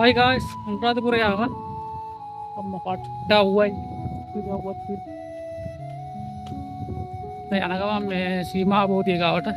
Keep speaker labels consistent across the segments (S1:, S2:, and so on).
S1: Hi guys, අනුරාධපුරේ ආවා. අම්මා පට්ට වුවයි. දැන් යන ගමන් මේ සීමා බෝධිය ගාවට.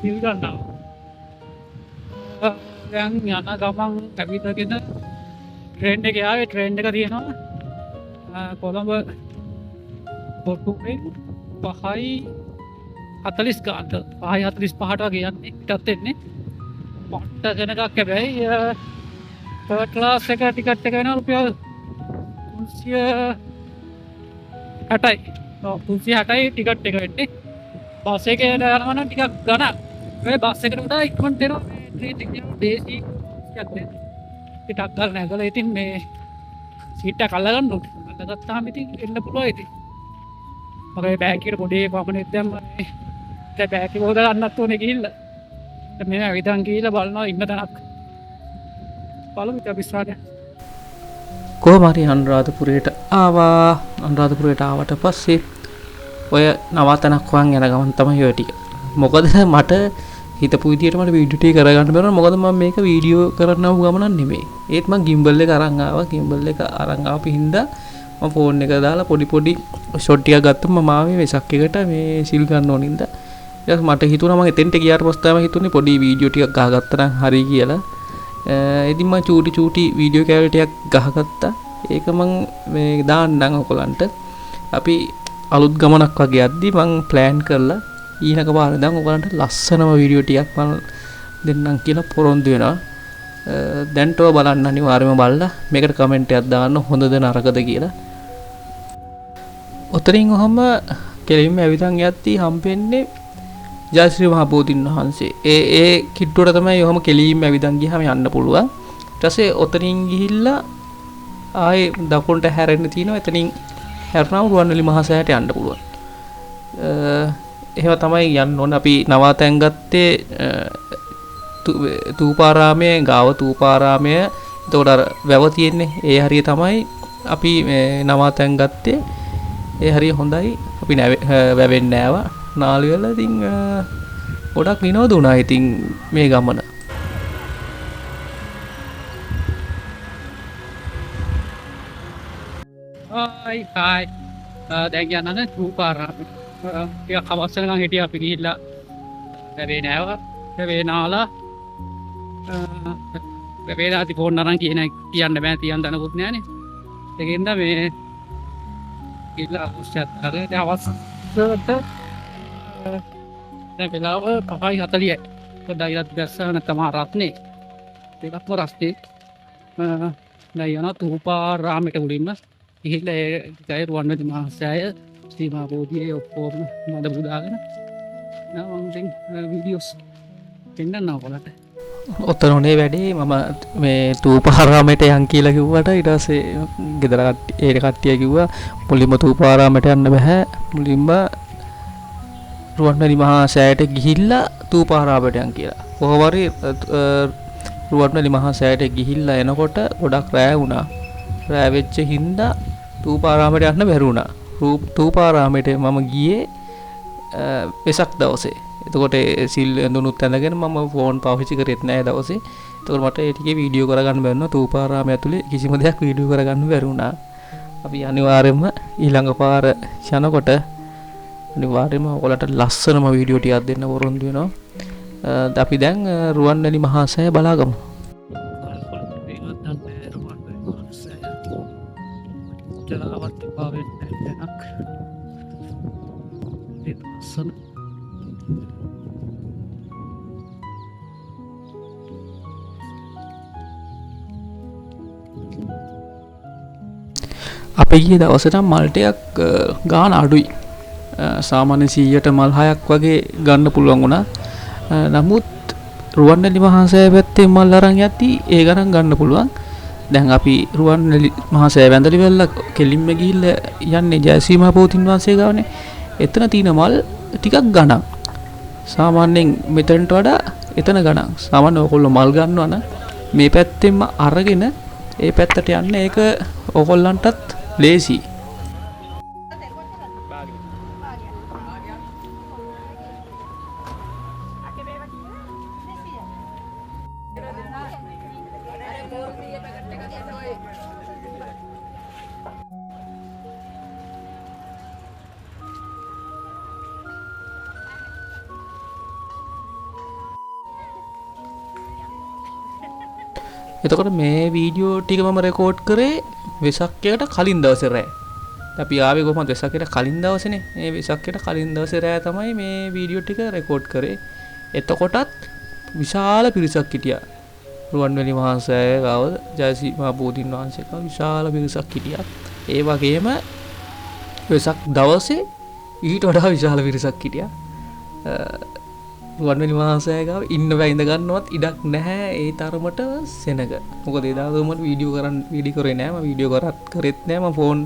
S1: සිල් ගන්නවා. දැන් යන ගමන් කැවිතගෙන ට්‍රේන් එකේ ආවේ ට්‍රේන් එක තියෙනවා කොළඹ පොට්ටුවේ 5:40 ගානට 5:45ට වගේ යන්නේ පිටත් එන්නේ පට්ට දෙනකක් හැබැයි තර්ඩ් ක්ලාස් එක ටිකට් එක වෙනවා රුපියල් 360යි ටිකට් එක වෙන්නේ බස් එකේ යනවා නම් ටිකක් ගණන් ඒ බස් එකට වඩා ඉක්මනට එනවා මේ ට්‍රේන් එක යනවා දේශී යන්නේ ටිකක් ගන්න නැගලා ඉතින් මේ සීට් එක අල්ල ගන්න ඕනේ අල්ලගත්තාම ඉතින් එන්න පුළුවන් ඉතින් මගේ බෑග් එකට පොඩි පමණක් දැම්මා මේ දැන් බෑග් එක හොද ගන්නත් ඕනේ ගිහිල්ලා දැන් මේ විතන් ගිහිල්ලා බලනවා ඉන්න තැනක් බලමු ඉතින් අපි ඉස්සරහට
S2: කොහොම හරි අනුරාධපුරයට ආවට පස්සේ ඔය නවාතනක් වන් යන ගමන් තමයි ඔය ටික. මොකද මට හිතපු විදියට මට වීඩියෝ ටික කරගන්න බැරුණා. මොකද මම මේක වීඩියෝ කරන්නව ගමනක් නෙමෙයි. ඒත් මම ගිම්බල් එක අරන් ආවා. ගිම්බල් එක අරන් ආපු හින්දා මම ෆෝන් එක දාලා පොඩි ෂොට් ටිකක් ගත්තම මම ආවේ වෙසක් එකට මේ සිල් ගන්න ඕන හින්දා. ඊට මට හිතුණා මම එතෙන්ට ගියාට පස්සේ තමයි හිතුනේ පොඩි වීඩියෝ ටිකක් ගහගත්තා නම් හරි කියලා. ඉතින් මම චූටි වීඩියෝ කැවල් ටිකක් ගහගත්තා. ඒක මම මේ දාන්නම් ඔයගලන්ට. අපි අලුත් ගමනක් වගේ යද්දි මං ප්ලෑන් කරලා ඊනක පාර දැන් ඔයගලන්ට ලස්සනම වීඩියෝ ටිකක් මම දෙන්නම් කියලා පොරොන්දු වෙනවා. දැන්ට ඔය බලන්න අනිවාර්යයෙන්ම බලලා මේකට කමෙන්ට් එකක් දාන්න හොඳද නරකද කියලා. ඔතනින් ඔහම කෙලින්ම ඇවිදන් යද්දි හම්බෙන්නේ ජයශ්‍රී මහ බෝධීන් වහන්සේ. ඒ කිට්ටුවට තමයි ඔහම කෙලින්ම ඇවිදන් ගියාම යන්න පුළුවන්. ඊට පස්සේ ඔතනින් ගිහිල්ලා ආයේ දකුණට හැරෙන්න තියෙනවා. එතනින් හැරෙනවා රුවන්වැලි මහා සෑයට යන්න පුළුවන්. එහෙම තමයි යන්න ඕන. අපි නවාතැන් ගත්තේ තූපාරාමයේ ගාව තූපාරාමය. එතකොට අර වැව තියෙන්නේ. ඒ හරිය තමයි අපි නවාතැන් ගත්තේ. ඒ හරිය හොඳයි. අපි වැවෙන්නේ නෑවා. නාලි වල ඉතින් ගොඩක් විනෝද වුණා ඉතින් මේ ගමන.
S1: Hai දැන් යනනේ තූපාරාමේ ටිකක් හවස් වෙනකන් හිටියා අපි ගිහිල්ලා වැවේ නෑවා වැවේ නාලා වැවේ දාති ෆෝන් අරන් කියන්න බෑ තියන්න දනකුත් නෑනේ ඒකෙන්ද මේ ගිහිල්ලා උස්සත් අර දැන් හවස්ට දැන් වෙලාව 5:40යි පොඩ්ඩක් ඉරත් දැස්සා නැත්නම් රත්නේ ඒකත්ම රස්නේ දැන් යන තූපාරාමයට උඩින්ම ගිහිල්ලා ඒ රුවන්වැලි මහා සෑය සීමා බෝධියේ ඔක්කොම මඩ බුදාගෙන මම ඉතින් වීඩියෝස් දෙන්නම් ඔයාලට.
S2: ඔතනෝනේ වැඩේ මම මේ තූපාරාමයට යන් කියලා කිව්වට ඊට පස්සේ ගෙදර කට්ටිය කිව්වා මුලින්ම තූපාරාමයට යන්න බෑ මුලින්ම රුවන්වැලි මහා සෑයට ගිහිල්ලා තූපාරාමයට යන් කියලා. කොහොම හරි රුවන්වැලි මහා සෑයට ගිහිල්ලා එනකොට ගොඩක් රෑ වුණා. රෑ වෙච්ච හින්දා තූපාරාමයට යන්න බැරි වුණා. තූපාරාමයට මම ගියේ වෙසක් දවසේ. එතකොට සිල් ඇඳුනුත් ඇඳගෙන මම ෆෝන් පාවිච්චි කරෙත් නෑ දවසේ. එතකොට මට ඒ ටිකේ වීඩියෝ කරගන්න බැරි වුණා. තූපාරාමය ඇතුලේ කිසිම දෙයක් වීඩියෝ කරගන්න බැරි වුණා. අපි අනිවාර්යයෙන්ම ඊළඟ පාර යනකොට අනිවාර්යයෙන්ම ඔයාලට ලස්සනම වීඩියෝ ටිකක් දෙන්න වරොන්දු වෙනවා. අපි දැන් රුවන්වැලි මහා සෑය බලාගමු.
S1: ජලාවත් පාවෙන් නැටනක් ලස්සන
S2: අපි ගිය දවසට මල් ටිකක් ගාන අඩුයි. සාමාන්‍ය 100ට මල් 6ක් වගේ ගන්න පුළුවන් වුණා. නමුත් රුවන්වැලි මහා සෑය පැත්තේ මල් අරන් යද්දී ඒ ගණන් ගන්න පුළුවන්. දැන් අපි රුවන්වැලි මහා සෑය වැඳලි වෙලා කෙලින්ම ගිහිල්ලා යන්නේ ජයශ්‍රී මහ බෝධීන් වහන්සේ ගාවනේ. එතන තියෙන මල් ටිකක් ගණන්. සාමාන්‍යයෙන් මෙතනට වඩා එතන ගණන්. සාමාන්‍යයෙන් ඔයගොල්ලෝ මල් ගන්නවා නම් මේ පැත්තෙන්ම අරගෙන ඒ පැත්තට යන්න ඒක ඔයගොල්ලන්ටත් ලේසි. එතකොට මේ වීඩියෝ ටික මම රෙකෝඩ් කරේ වෙසක්කයට කලින් දවසේ රෑ. අපි ආවේ කොහොමද වෙසක්කයට කලින් දවසේනේ. මේ වෙසක්කයට කලින් දවසේ රෑ තමයි මේ වීඩියෝ ටික රෙකෝඩ් කරේ. එතකොටත් විශාල පිරිසක් හිටියා. රුවන්වැලි මහාසෑය ගාව ජයශ්‍රී මහ බෝධීන් වහන්සේ ගාව විශාල පිරිසක් හිටියා. ඒ වගේම වෙසක් දවසේ ඊට වඩා විශාල පිරිසක් හිටියා. රුවන්වැලි මහාසෑය ගාව ඉන්න බෑ, ඉඳ ගන්නවත් ඉඩක් නැහැ. ඒ තරමට සෙනග. මොකද ඒ දවස් මම වීඩියෝ කරේ නෑ. මම වීඩියෝ කරෙත් නෑ. මම ෆෝන්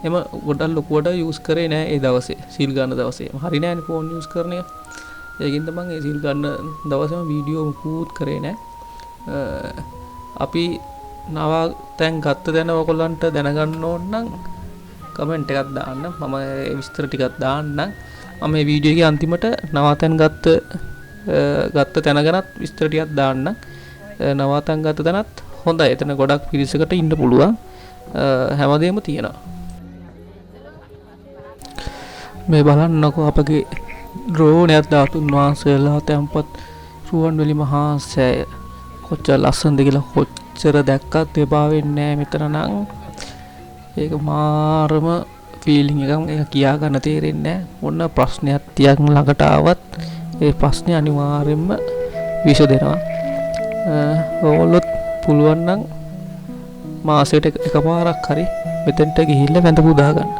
S2: එම ගොඩක් ලොකුවට යූස් කරේ නෑ ඒ දවසේ. සීල් ගන්න දවසේ. හරි නෑනේ ෆෝන් යූස් කරන එක. ඒකින්ද මම ඒ සීල් ගන්න දවසේම වීඩියෝ මුකුත් කරේ නෑ. අපි නවතැන් ගත්ත දැන ඔයගොල්ලන්ට දැනගන්න ඕන නම් කමෙන්ට් එකක් දාන්න. මම විස්තර ටිකක් දාන්නම්. මම මේ වීඩියෝ එකේ අන්තිමට නවතැන් ගත්ත තැන ගැනත් විස්තර ටිකක් දාන්නම්. නවතැන් ගත්ත තැනත් හොඳයි. එතන ගොඩක් පිරිසකට ඉන්න පුළුවන්. හැමදේම තියෙනවා. මේ බලන්නකෝ අපගේ ඩ්‍රෝනයක් ධාතුන් වහන්සේලා තැන්පත් රුවන්වැලි මහා සෑය. කොච්චර ලස්සනද කියලා කොච්චර දැක්කත් එපා වෙන්නේ නැහැ මෙතන නම්. ඒක මාරම ෆීලිං එකක්. ඒක කියා ගන්න තේරෙන්නේ නැහැ. මොන ප්‍රශ්නයක් තියක් ළඟට ආවත් ඒ ප්‍රශ්නේ අනිවාර්යයෙන්ම විසඳෙනවා. ඕගොල්ලොත් පුළුවන් නම් මාසෙට එකපාරක් හරි මෙතෙන්ට ගිහිල්ලා වැඳ පුදා ගන්න.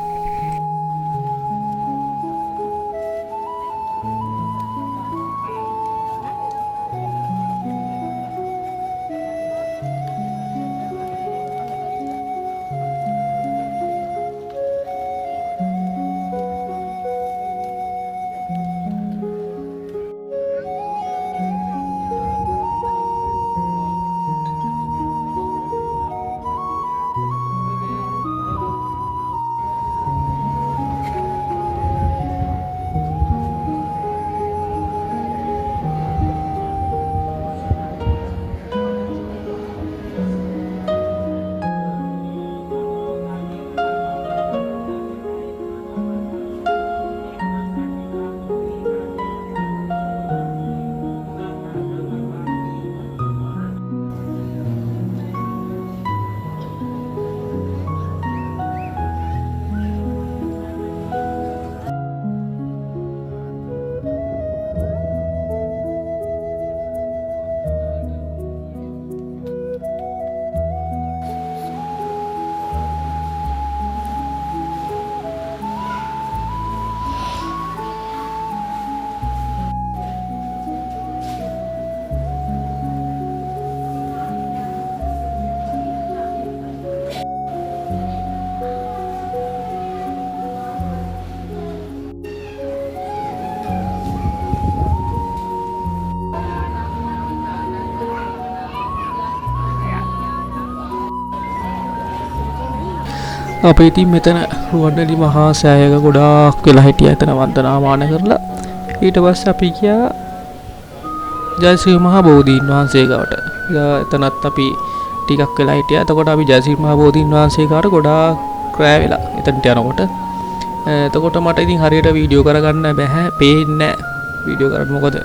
S2: අපේ ඉතින් මෙතන රුවන්වැලි මහා සෑයක ගොඩාක් වෙලා හිටියා. එතන වන්දනාමාන කරලා ඊට පස්සේ අපි ගියා ජයශ්‍රී මහ බෝධීන් වහන්සේ ගාවට. එතනත් අපි ටිකක් වෙලා හිටියා. එතකොට අපි ජයශ්‍රී මහ බෝධීන් වහන්සේ ගාවට ගොඩාක් රැ වෙලා එතනට යනකොට. එතකොට මට ඉතින් හරියට වීඩියෝ කරගන්න බැහැ. පේන්නේ නැහැ වීඩියෝ කරන්න. මොකද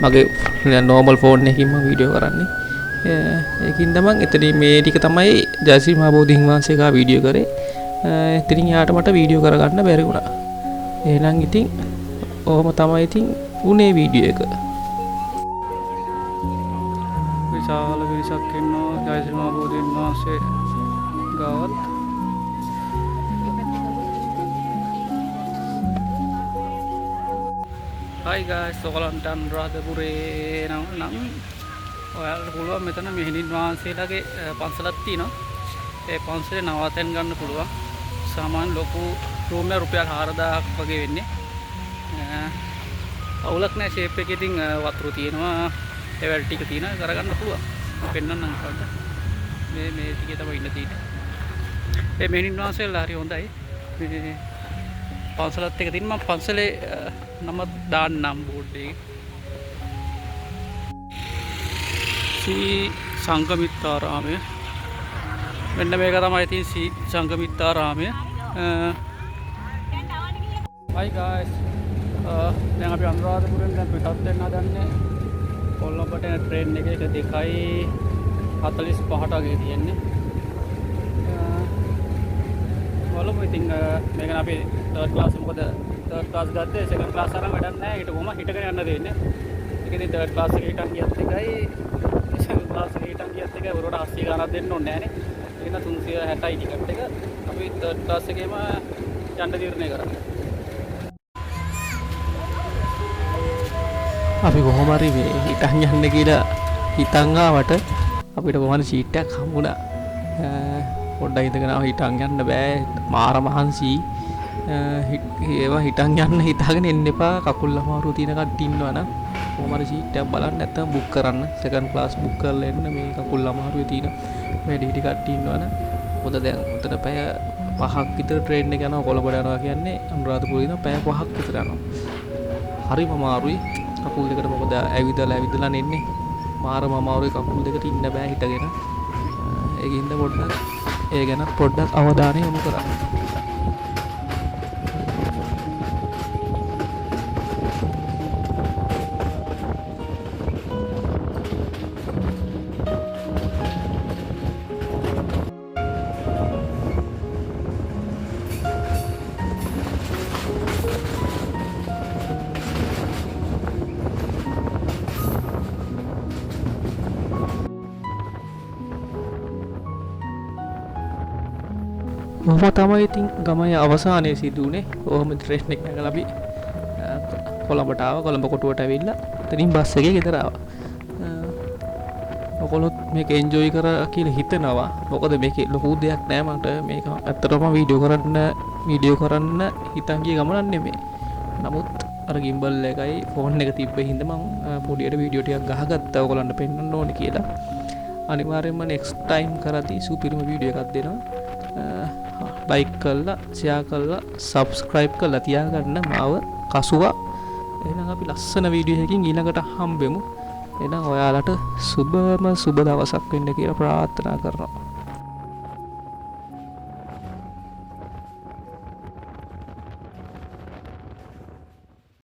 S2: මගේ නෝමල් ෆෝන් එකකින්ම වීඩියෝ කරන්නේ. ඒකින්ද මම එතනින් මේ ටික තමයි ජයශ්‍රී මහ බෝධීන් වහන්සේ ගා වීඩියෝ කරේ. ඉතින් යාට මට වීඩියෝ කරගන්න බැරි වුණා. එහෙනම් ඉතින් ඔහොම තමයි ඉතින් උනේ වීඩියෝ එක. විශාල පිරිසක් ඉන්නවා ජයශ්‍රී මහ බෝධීන් වහන්සේ ගාවත්. Hi guys, ඔයගලන්ට අනුරාධපුරේ නම් ඔයාලට පුළුවන් මෙතන මෙහෙණින් වහන්සේලාගේ පන්සලක් තියෙනවා. ඒ පන්සලේ නවාතැන් ගන්න පුළුවන්. සාමාන්‍ය ලොකු රූම් එක රුපියල් 4000ක් වගේ වෙන්නේ.
S1: අවුලක් නැහැ ෂේප් එකේ ඉතින් වතුර තියෙනවා ඒ වැල් ටික තියෙනවා කරගන්න පුළුවන් පෙන්නන්නම් පොඩ්ඩක් මේ ටිකේ තමයි ඉන්න තියෙන්නේ මේ මෙහෙණින් වාසෙල්ලා හරි හොඳයි මේ පන්සලත් එක තියෙන මම පන්සලේ නම දාන්නම් බෝඩ් එකේ සී සංගමිත්තාරාමය මෙන්න මේක තමයි ඉතින් සී සංගමිත්තාරාමය hi guys දැන් අපි අනුරාධපුරෙන් දැන් පිටත් වෙන්න හදන්නේ කොළඹට යන ට්‍රේන් එකේ 2:45ට වගේ තියෙන්නේ බලමු ඉතින් මේක අපි තර්ඩ් ක්ලාස් මොකද තර්ඩ් ක්ලාස් ගත්තේ සෙකන්ඩ් ක්ලාස් අරන් වැඩක් නැහැ ඊට කොහොම හිටගෙන යන්න දෙන්නේ ඒක ඉතින් තර්ඩ් ක්ලාස් එකේ හිටන් ගියත් එකයි සෙකන්ඩ් ක්ලාස් එකේ හිටන් ගියත් එකයි උරට 80 ගණන් දෙන්න ඕනේ නැහනේ ඒක න 360යි ටිකට් එක අපි තර්ඩ් ක්ලාස් එකේම යන්න තීරණය කරා
S2: අපි කොහොම හරි මේ හිටන් යන්න කියලා හිතන් ආවට අපිට කොහොමද සීට් එකක් හම්බුණා. පොඩ්ඩක් ඉඳගෙන හිටන් යන්න බෑ. මාර මහන්සි. ඒවා හිටන් යන්න හිතාගෙන එන්න එපා. කකුල් අමාරු තියෙන කට්ටිය ඉන්නවනම් කොහොම හරි සීට් එකක් බලන්න නැත්නම් බුක් කරන්න. සෙකන්ඩ් ක්ලාස් බුක් කරලා එන්න මේ කකුල් අමාරුවේ තියෙන වැඩි හිටි කට්ටිය ඉන්නවනම්. මොකද දැන් උතන පැය 5ක් විතර ට්‍රේන් එක යනවා කොළඹට යනවා කියන්නේ අනුරාධපුරේ ඉඳන් පැය 5ක් විතර යනවා. හරිම අමාරුයි. කකුල් දෙකට මොකද ඇවිදලා නෙන්නේ මාරම අමාරුයි කකුල් දෙකට ඉන්න බෑ හිටගෙන ඒකින්ද පොඩ්ඩක් ඒ ගැන පොඩ්ඩක් අවධානය යොමු කරන්න මොහොම තමයි ඉතින් ගමේ අවසානයේ සිදුුනේ කොහොම ට්‍රේන් එක නැගලා අපි කොළඹට ආවා කොළඹ කොටුවට ඇවිල්ලා එතනින් බස් එකේ ගෙදර ආවා. ඔයගොල්ලොත් මේක එන්ජොයි කරා කියලා හිතනවා. මොකද මේකේ ලොකු දෙයක් නෑ මට මේක ඇත්තටම වීඩියෝ කරන්න හිතන් ගිය ගමනක් නෙමෙයි. නමුත් අර ගිම්බල් එකයි ෆෝන් එක තිබ්බ හින්දා මම පොඩියට වීඩියෝ ටිකක් ගහගත්තා ඔයගොල්ලන්ට පෙන්නන්න ඕනේ කියලා. අනිවාර්යයෙන්ම next time කරදී සුපිරිම වීඩියෝ එකක් දෙනවා. ලයික් කරලා ෂෙයා කරලා සබ්ස්ක්‍රයිබ් කරලා තියාගන්න මාව කසුවා. එහෙනම් අපි ලස්සන වීඩියෝ එකකින් ඊළඟට හම්බෙමු. එහෙනම් ඔයාලට සුබ දවසක් වෙන්න කියලා ප්‍රාර්ථනා කරනවා.